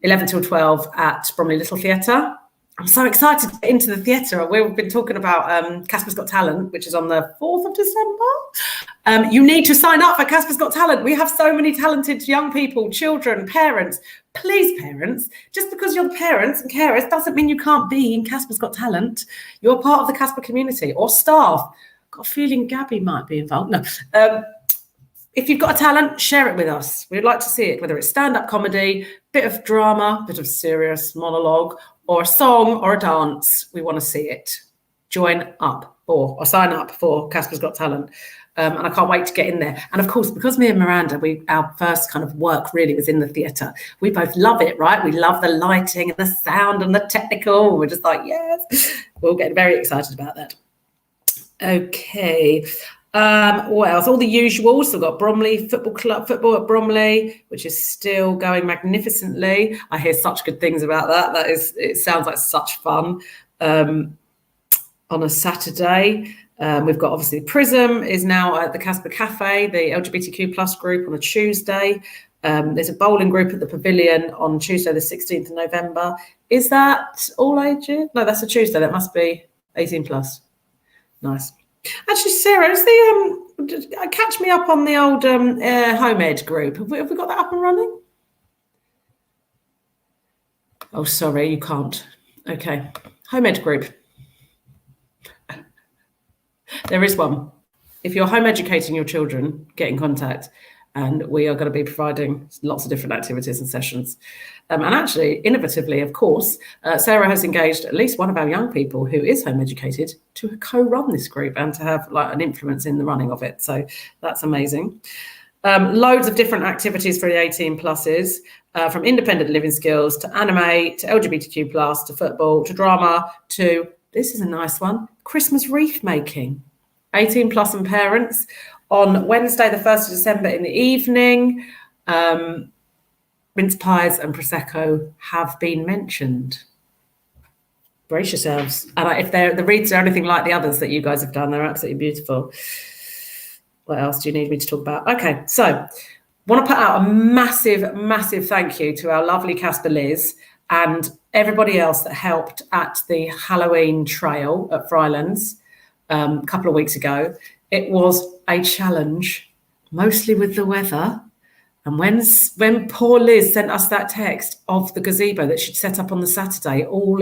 11 till 12 at Bromley Little Theatre. I'm so excited to get into the theatre. We've been talking about Casper's Got Talent, which is on the 4th of December. You need to sign up for Casper's Got Talent. We have so many talented young people, children, parents. Please, parents, just because you're parents and carers doesn't mean you can't be in Casper's Got Talent. You're part of the Casper community, or staff. Got a feeling Gabby might be involved. No. If you've got a talent, share it with us. We'd like to see it, whether it's stand-up comedy, bit of drama, bit of serious monologue, or a song or a dance. We want to see it. Join up or sign up for Casper's Got Talent. And I can't wait to get in there. And of course, because me and Miranda, our first kind of work really was in the theatre. We both love it, right? We love the lighting and the sound and the technical. We're just like, yes. We'll get very excited about that. Okay. What else? All the usuals. So we've got Bromley Football Club, football at Bromley, which is still going magnificently. I hear such good things about that. It sounds like such fun. On a Saturday, we've got obviously Prism is now at the Casper Cafe, the LGBTQ plus group on a Tuesday. There's a bowling group at the Pavilion on Tuesday, the 16th of November. Is that all ages? No, that's a Tuesday. That must be 18 plus. Nice. Actually, Sarah, is catch me up on the old home ed group. Have we got that up and running? Oh, sorry, you can't. Okay, home ed group. There is one. If you're home educating your children, get in contact, and we are going to be providing lots of different activities and sessions. And actually, innovatively, of course, Sarah has engaged at least one of our young people who is home educated to co-run this group and to have like an influence in the running of it. So that's amazing. Loads of different activities for the 18 pluses, from independent living skills to anime, to LGBTQ plus, to football, to drama, to, this is a nice one, Christmas wreath making. 18 plus and parents on Wednesday, the 1st of December in the evening. Mince pies and Prosecco have been mentioned. Brace yourselves. And if the wreaths are anything like the others that you guys have done, they're absolutely beautiful. What else do you need me to talk about? Okay, so want to put out a massive, massive thank you to our lovely Casper Liz and everybody else that helped at the Halloween trail at Frylands a couple of weeks ago. It was a challenge, mostly with the weather. And when poor Liz sent us that text of the gazebo that she'd set up on the Saturday, all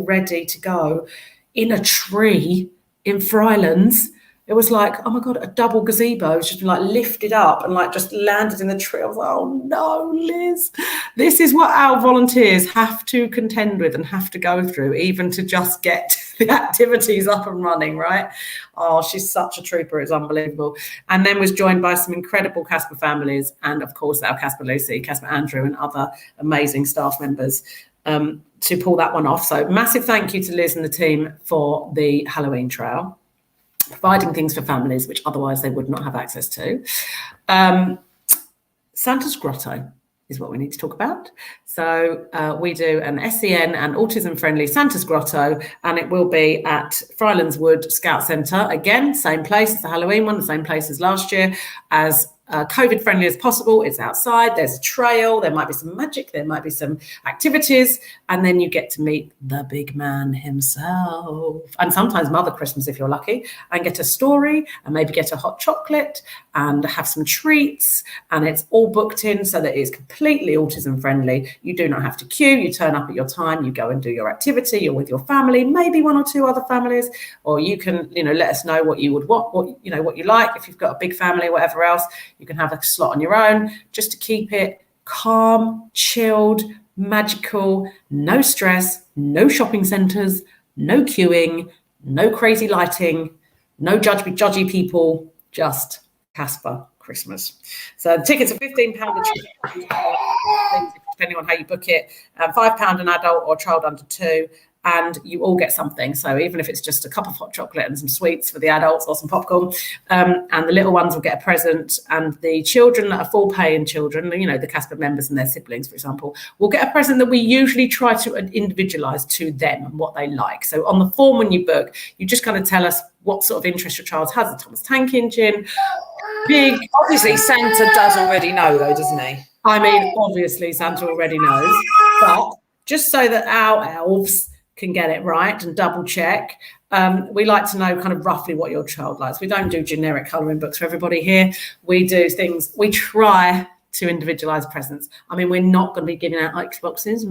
ready to go, in a tree in Frylands, it was like, oh my God, a double gazebo just been like lifted up and like just landed in the tree. I was like, oh no, Liz, this is what our volunteers have to contend with and have to go through, even to just get the activities up and running, right? Oh, she's such a trooper. It's unbelievable. And then was joined by some incredible Casper families and, of course, our Casper Lucy, Casper Andrew, and other amazing staff members to pull that one off. So massive thank you to Liz and the team for the Halloween trail, providing things for families which otherwise they would not have access to. Santa's Grotto is what we need to talk about. So we do an SEN and autism-friendly Santa's Grotto, and it will be at Frylands Wood Scout Centre. Again, same place as the Halloween one, the same place as last year, as COVID-friendly as possible. It's outside, there's a trail, there might be some magic, there might be some activities, and then you get to meet the big man himself, and sometimes Mother Christmas if you're lucky, and get a story, and maybe get a hot chocolate, and have some treats, and it's all booked in so that it's completely autism-friendly. You do not have to queue, you turn up at your time, you go and do your activity, you're with your family, maybe one or two other families, or you can, let us know what you would want, what you like. If you've got a big family, whatever else, you can have a slot on your own, just to keep it calm, chilled, magical, no stress, no shopping centres, no queuing, no crazy lighting, no judgy people, just Casper Christmas. So the tickets are £15 a child, depending on how you book it, £5 an adult or child under 2. And you all get something. So even if it's just a cup of hot chocolate and some sweets for the adults or some popcorn, and the little ones will get a present, and the children that are full paying children, the Casper members and their siblings, for example, will get a present that we usually try to individualise to them and what they like. So on the form when you book, you just kind of tell us what sort of interest your child has. The Thomas Tank Engine, big. Obviously, Santa does already know, though, doesn't he? I mean, obviously, Santa already knows, but just so that our elves can get it right and double check, we like to know kind of roughly what your child likes. We don't do generic colouring books for everybody here. We do things, we try to individualise presents. I mean, we're not going to be giving out Xboxes,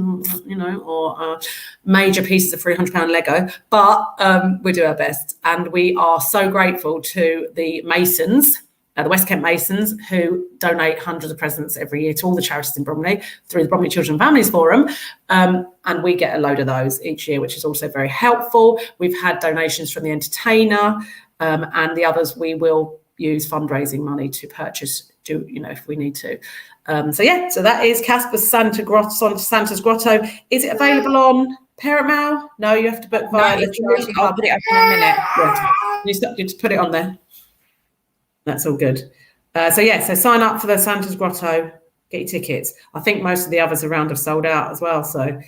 or major pieces of £300 Lego, but we do our best. And we are so grateful to the Masons, the West Kent Masons, who donate hundreds of presents every year to all the charities in Bromley through the Bromley Children and Families Forum. And we get a load of those each year, which is also very helpful. We've had donations from the entertainer, and the others we will use fundraising money to purchase, if we need to. So that is Casper's Santa's Grotto. Is it available on Parent Mail? No, you have to book via the charity. I'll put it up in a minute. Yeah. You just put it on there. That's all good. So sign up for the Santa's Grotto, get your tickets. I think most of the others around have sold out as well. So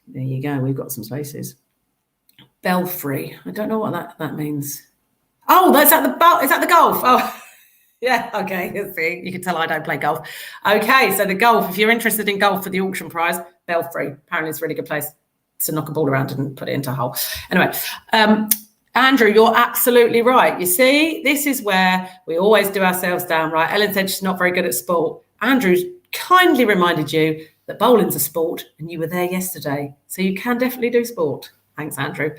there you go. We've got some spaces. Belfry. I don't know what that means. Oh, is that the golf? Oh, yeah. Okay. See, you can tell I don't play golf. Okay. So the golf, if you're interested in golf for the auction prize, Belfry. Apparently it's a really good place to knock a ball around and put it into a hole. Anyway, Andrew, you're absolutely right. You see, this is where we always do ourselves down, right? Ellen said she's not very good at sport. Andrew's kindly reminded you that bowling's a sport, and you were there yesterday. So you can definitely do sport. Thanks, Andrew.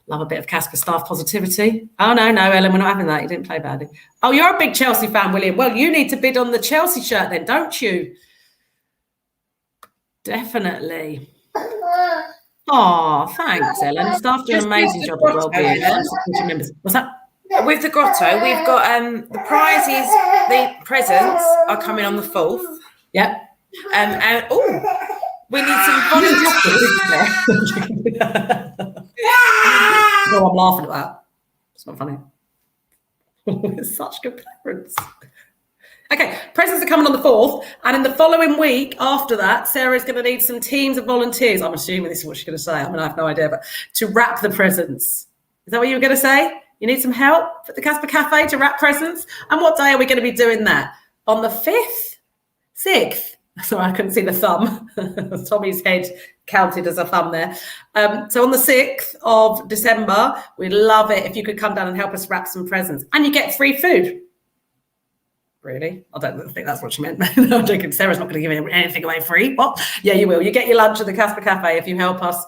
Love a bit of Casper staff positivity. Oh, no, Ellen, we're not having that. You didn't play badly. Oh, you're a big Chelsea fan, William. Well, you need to bid on the Chelsea shirt then, don't you? Definitely. Oh, thanks, Ellen. Staff do an amazing job at wellbeing. What's that? With the Grotto, we've got the prizes, the presents are coming on the 4th. Yep. And we need some volunteers. No, I'm laughing at that. It's not funny. It's such good parents. Okay, presents are coming on the 4th, and in the following week after that, Sarah's going to need some teams of volunteers. I'm assuming this is what she's going to say. I mean, I have no idea, but to wrap the presents. Is that what you were going to say? You need some help at the Casper Cafe to wrap presents? And what day are we going to be doing that? On the 5th? 6th? Sorry, I couldn't see the thumb. Tommy's head counted as a thumb there. So on the 6th of December, we'd love it if you could come down and help us wrap some presents. And you get free food. really? I don't think that's what she meant. No, I'm joking. Sarah's not going to give anything away free. What? Yeah, you will. You get your lunch at the Casper Cafe if you help us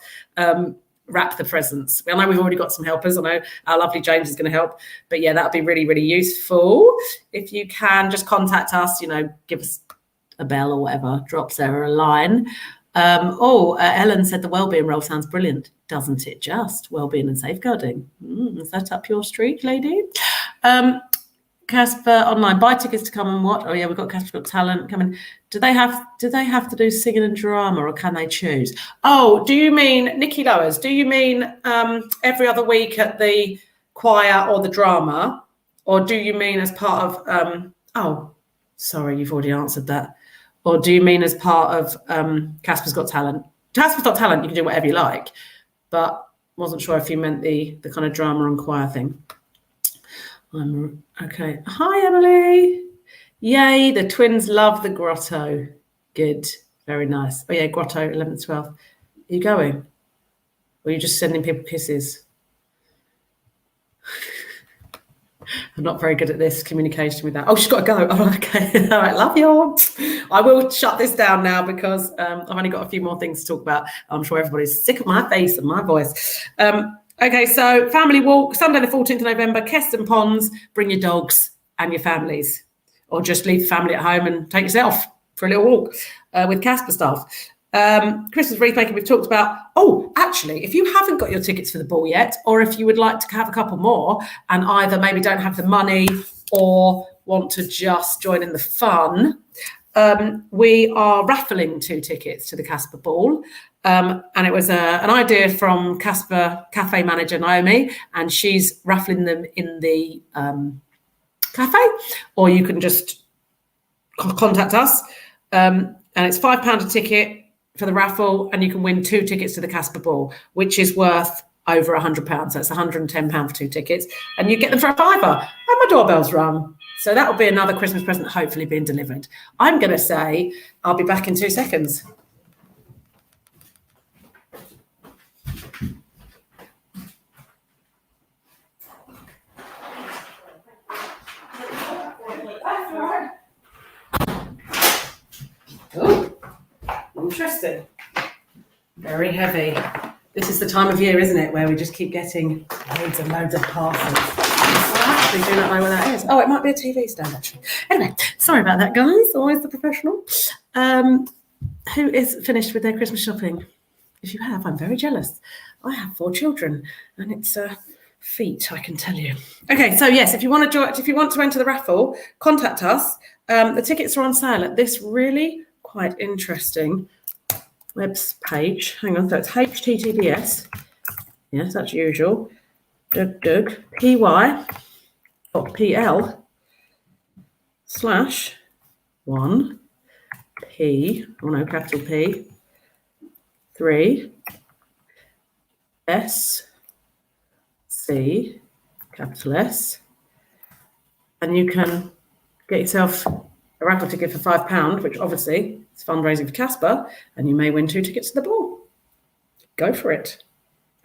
wrap the presents. I know we've already got some helpers. I know our lovely James is going to help. But yeah, that would be really, really useful. If you can just contact us, give us a bell or whatever, drop Sarah a line. Helen said the wellbeing role sounds brilliant, doesn't it? Just wellbeing and safeguarding. Is that up your street, lady? Casper online, buy tickets to come and watch. Oh yeah, we've got Casper's Got Talent coming. Do they have to do singing and drama, or can they choose? Oh, do you mean Nikki Lowers? Do you mean every other week at the choir or the drama, or do you mean as part of? Oh, sorry, you've already answered that. Or do you mean as part of Casper's Got Talent? Casper's Got Talent, you can do whatever you like, but wasn't sure if you meant the kind of drama and choir thing. Okay. Hi, Emily. Yay, the twins love the Grotto. Good. Very nice. Oh, yeah, Grotto, 11th, 12th. Are you going? Or are you just sending people kisses? I'm not very good at this communication with that. Oh, she's got to go. Oh, okay. All right, love you. I will shut this down now because I've only got a few more things to talk about. I'm sure everybody's sick of my face and my voice. Okay, so family walk, Sunday the 14th of November, Keston Ponds, bring your dogs and your families, or just leave the family at home and take yourself for a little walk with Casper staff. Christmas wreath making we've talked about. Oh, actually, if you haven't got your tickets for the ball yet, or if you would like to have a couple more and either maybe don't have the money or want to just join in the fun, we are raffling 2 tickets to the Casper ball. And it was an idea from Casper Cafe manager Naomi, and she's raffling them in the cafe, or you can just contact us. And it's £5 a ticket for the raffle, and you can win 2 tickets to the Casper ball, which is worth over £100. So it's £110 for 2 tickets, and you get them for a £5. And my doorbell's rung. So that will be another Christmas present hopefully being delivered. I'm going to say I'll be back in 2 seconds. Oh, interesting. Very heavy. This is the time of year, isn't it, where we just keep getting loads and loads of parcels. I actually do not know where that is. Oh, it might be a TV stand, actually. Anyway, sorry about that, guys. Always the professional. Who is finished with their Christmas shopping? If you have, I'm very jealous. I have 4 children, and it's a feat, I can tell you. Okay, so yes, if you want to enter the raffle, contact us. The tickets are on sale at this really quite interesting webs page. Hang on, so it's https. Yes, that's usual. py.pl/1p, capital P, 3 S C, capital S, and you can get yourself a raffle ticket for £5, which obviously is fundraising for Casper, and you may win 2 tickets to the ball. Go for it.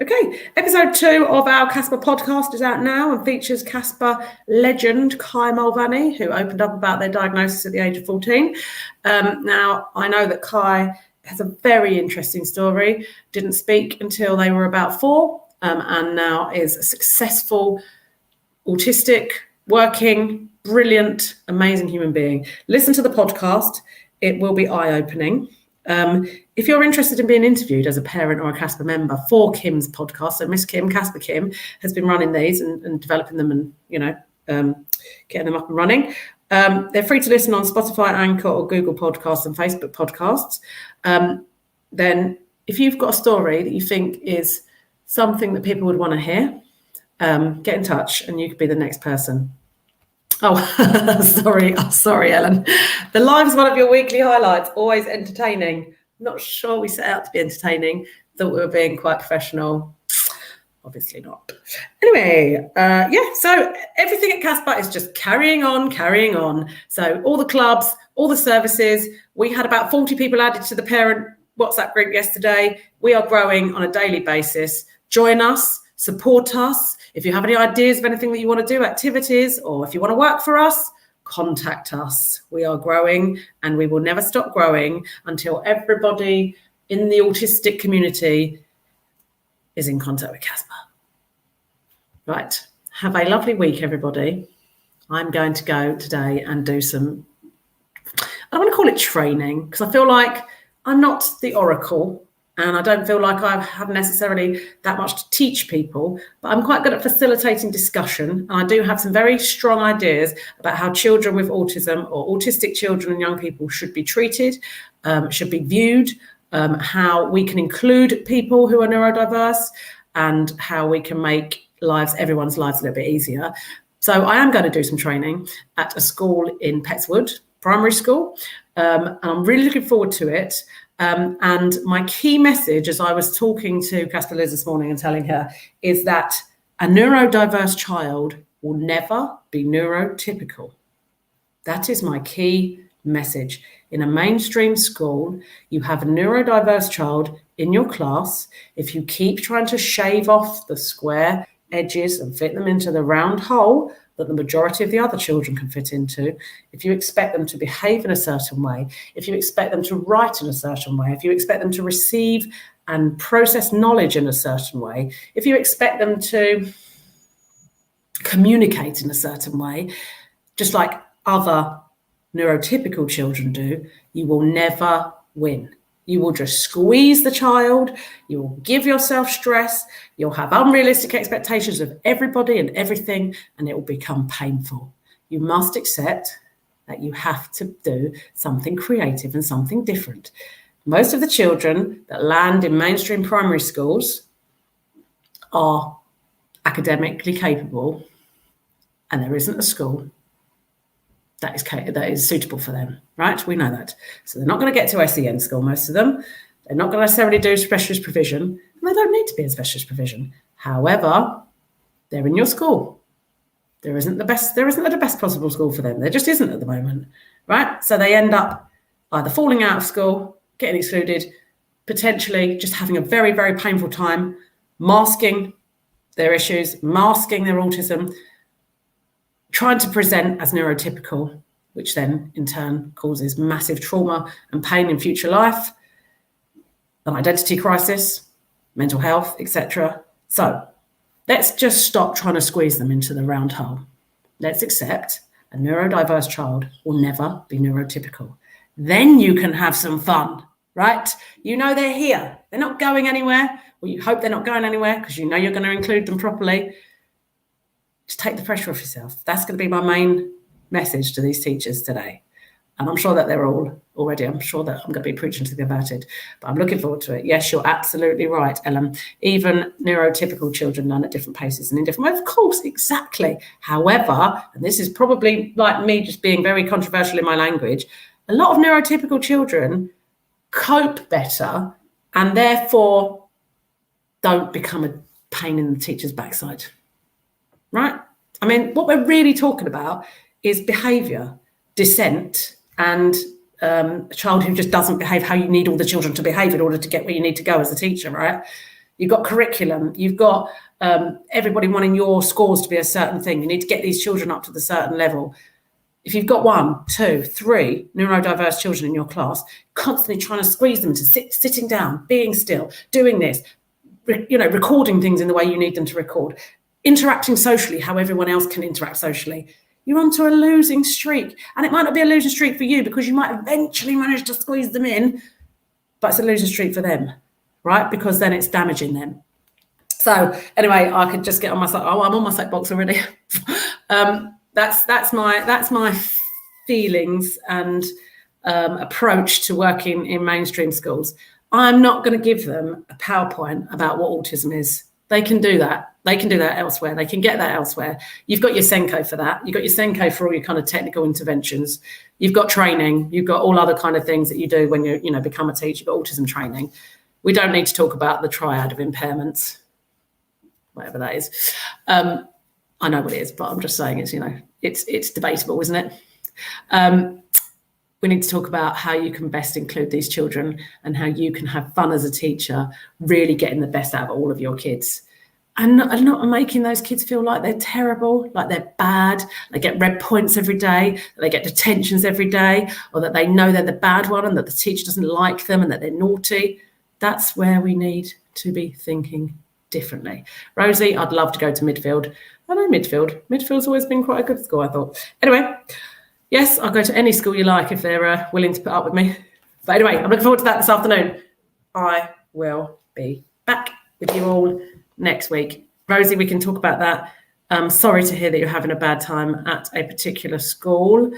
Okay, episode 2 of our Casper podcast is out now and features Casper legend Kai Mulvaney, who opened up about their diagnosis at the age of 14. Now, I know that Kai has a very interesting story, didn't speak until they were about 4, and now is a successful, autistic, working, brilliant, amazing human being. Listen to the podcast. It will be eye-opening. If you're interested in being interviewed as a parent or a Casper member for Kim's podcast, so Miss Kim, Casper Kim, has been running these and developing them and, getting them up and running. They're free to listen on Spotify, Anchor, or Google Podcasts and Facebook Podcasts. Then if you've got a story that you think is something that people would want to hear, get in touch and you could be the next person. Oh, sorry, Helen. The live's one of your weekly highlights, always entertaining. Not sure we set out to be entertaining. Thought we were being quite professional. Obviously not. Anyway, so everything at Casper is just carrying on. So all the clubs, all the services. We had about 40 people added to the parent WhatsApp group yesterday. We are growing on a daily basis. Join us, support us. If you have any ideas of anything that you want to do, activities, or if you want to work for us, contact us. We are growing, and we will never stop growing until everybody in the autistic community is in contact with CASPA. Right. Have a lovely week, everybody. I'm going to go today and do some, I don't want to call it training, because I feel like I'm not the oracle, and I don't feel like I have necessarily that much to teach people, but I'm quite good at facilitating discussion. And I do have some very strong ideas about how children with autism or autistic children and young people should be treated, should be viewed, how we can include people who are neurodiverse, and how we can make everyone's lives a little bit easier. So I am going to do some training at a school in Petswood, primary school, and I'm really looking forward to it. And my key message, as I was talking to Casper Liz this morning and telling her, is that a neurodiverse child will never be neurotypical. That is my key message. In a mainstream school, you have a neurodiverse child in your class. If you keep trying to shave off the square edges and fit them into the round hole that the majority of the other children can fit into, if you expect them to behave in a certain way, if you expect them to write in a certain way, if you expect them to receive and process knowledge in a certain way, if you expect them to communicate in a certain way, just like other neurotypical children do, you will never win. You will just squeeze the child, you will give yourself stress, you'll have unrealistic expectations of everybody and everything, and it will become painful. You must accept that you have to do something creative and something different. Most of the children that land in mainstream primary schools are academically capable, and there isn't a school that is suitable for them, right? We know that. So they're not going to get to SEN school, most of them. They're not going to necessarily do specialist provision, and they don't need to be in specialist provision. However, they're in your school. There isn't the best possible school for them. There just isn't at the moment, right? So they end up either falling out of school, getting excluded, potentially just having a very, very painful time, masking their issues, masking their autism, trying to present as neurotypical, which then in turn causes massive trauma and pain in future life, an identity crisis, mental health, etc. So let's just stop trying to squeeze them into the round hole. Let's accept a neurodiverse child will never be neurotypical. Then you can have some fun, right? You know they're here. They're not going anywhere. Well, you hope they're not going anywhere because you know you're going to include them properly. Just take the pressure off yourself. That's going to be my main message to these teachers today. And I'm sure that they're all already, I'm sure that I'm going to be preaching to them about it, but I'm looking forward to it. Yes, you're absolutely right, Ellen. Even neurotypical children learn at different paces and in different ways. Of course, exactly. However, and this is probably like me just being very controversial in my language, a lot of neurotypical children cope better and therefore don't become a pain in the teacher's backside. Right? I mean, what we're really talking about is behaviour, dissent, and a child who just doesn't behave how you need all the children to behave in order to get where you need to go as a teacher, right? You've got curriculum, you've got everybody wanting your scores to be a certain thing. You need to get these children up to the certain level. If you've got 1, 2, 3 neurodiverse children in your class, constantly trying to squeeze them to sitting down, being still, doing this, recording things in the way you need them to record, interacting socially how everyone else can interact socially, you're onto a losing streak. And it might not be a losing streak for you because you might eventually manage to squeeze them in, but it's a losing streak for them, right? Because then it's damaging them. So anyway, I could just get on my I'm on my soapbox already. That's my feelings and approach to working in mainstream schools. I'm not going to give them a PowerPoint about what autism is. They can do that. They can do that elsewhere. They can get that elsewhere. You've got your Senko for that. You've got your Senko for all your kind of technical interventions. You've got training. You've got all other kind of things that you do when you become a teacher. You've got autism training. We don't need to talk about the triad of impairments, whatever that is. I know what it is, but I'm just saying it's debatable, isn't it? We need to talk about how you can best include these children and how you can have fun as a teacher, really getting the best out of all of your kids. and not making those kids feel like they're terrible, like they're bad, they get red points every day, they get detentions every day, or that they know they're the bad one and that the teacher doesn't like them and that they're naughty. That's where we need to be thinking differently. Rosie, I'd love to go to Midfield. I know Midfield. Midfield's always been quite a good school, I thought. Anyway, yes, I'll go to any school you like if they're willing to put up with me. But anyway, I'm looking forward to that this afternoon. I will be back with you all next week. Rosie, we can talk about that. Sorry to hear that you're having a bad time at a particular school.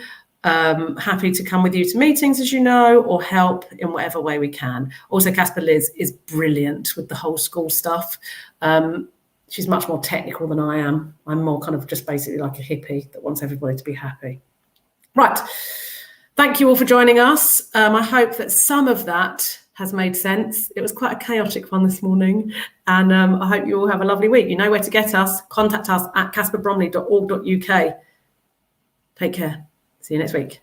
Happy to come with you to meetings, as you know, or help in whatever way we can. Also, Casper Liz is brilliant with the whole school stuff. She's much more technical than I am. I'm more kind of just basically like a hippie that wants everybody to be happy. Right. Thank you all for joining us. I hope that some of that has made sense. It was quite a chaotic one this morning, and I hope you all have a lovely week. You know where to get us. Contact us at casperbromley.org.uk. Take care. See you next week.